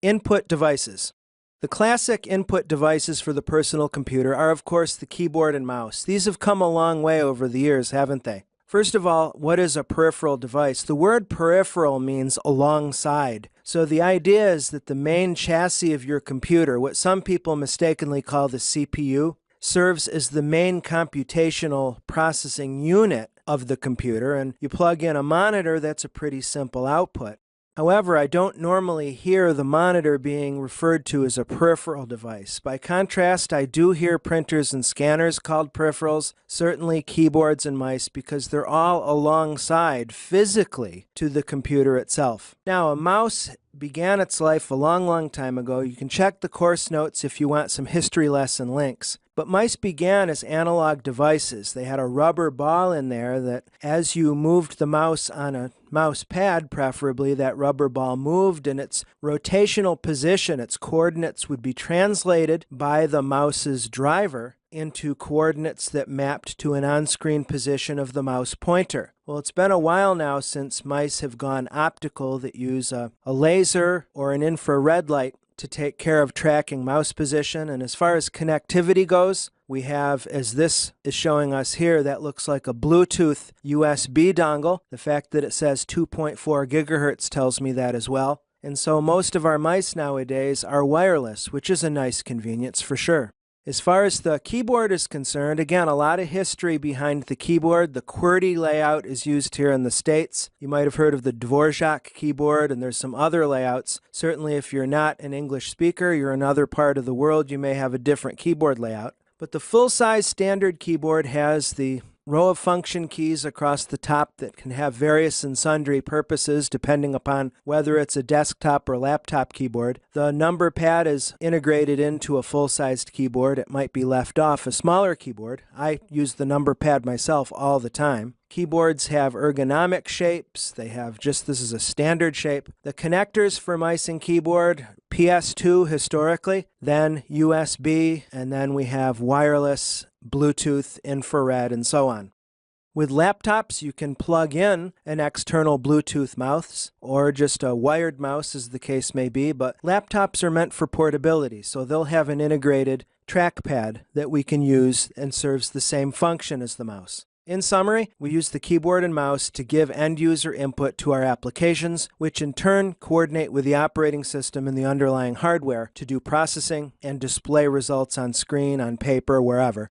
Input devices. The classic input devices for the personal computer are, of course, the keyboard and mouse. These have come a long way over the years, haven't they? First of all, what is a peripheral device? The word peripheral means alongside. So the idea is that the main chassis of your computer, what some people mistakenly call the CPU, serves as the main computational processing unit of the computer, and you plug in a monitor, that's a pretty simple output. However, I don't normally hear the monitor being referred to as a peripheral device. By contrast, I do hear printers and scanners called peripherals, certainly keyboards and mice, because they're all alongside physically to the computer itself. Now, a mouse began its life a long time ago. You can check the course notes if you want some history lesson links. But mice began as analog devices. They had a rubber ball in there that as you moved the mouse on a mouse pad, preferably, that rubber ball moved, and its rotational position, its coordinates, would be translated by the mouse's driver into coordinates that mapped to an on-screen position of the mouse pointer. Well, it's been a while now since mice have gone optical that use a laser or an infrared light to take care of tracking mouse position. And as far as connectivity goes, we have, as this is showing us here, that looks like a Bluetooth USB dongle. The fact that it says 2.4 gigahertz tells me that as well. And so most of our mice nowadays are wireless, which is a nice convenience for sure. As far as the keyboard is concerned, again, a lot of history behind the keyboard. The QWERTY layout is used here in the States. You might have heard of the Dvorak keyboard, and there's some other layouts. Certainly, if you're not an English speaker, you're in another part of the world, you may have a different keyboard layout. But the full-size standard keyboard has the row of function keys across the top that can have various and sundry purposes depending upon whether it's a desktop or laptop keyboard. The number pad is integrated into a full-sized keyboard. It might be left off a smaller keyboard. I use the number pad myself all the time. Keyboards have ergonomic shapes. They have this is a standard shape. The connectors for mice and keyboard, PS2 historically, then USB, and then we have wireless, Bluetooth, infrared, and so on. With laptops, you can plug in an external Bluetooth mouse or just a wired mouse, as the case may be, but laptops are meant for portability, so they'll have an integrated trackpad that we can use and serves the same function as the mouse. In summary, we use the keyboard and mouse to give end-user input to our applications, which in turn coordinate with the operating system and the underlying hardware to do processing and display results on screen, on paper, wherever.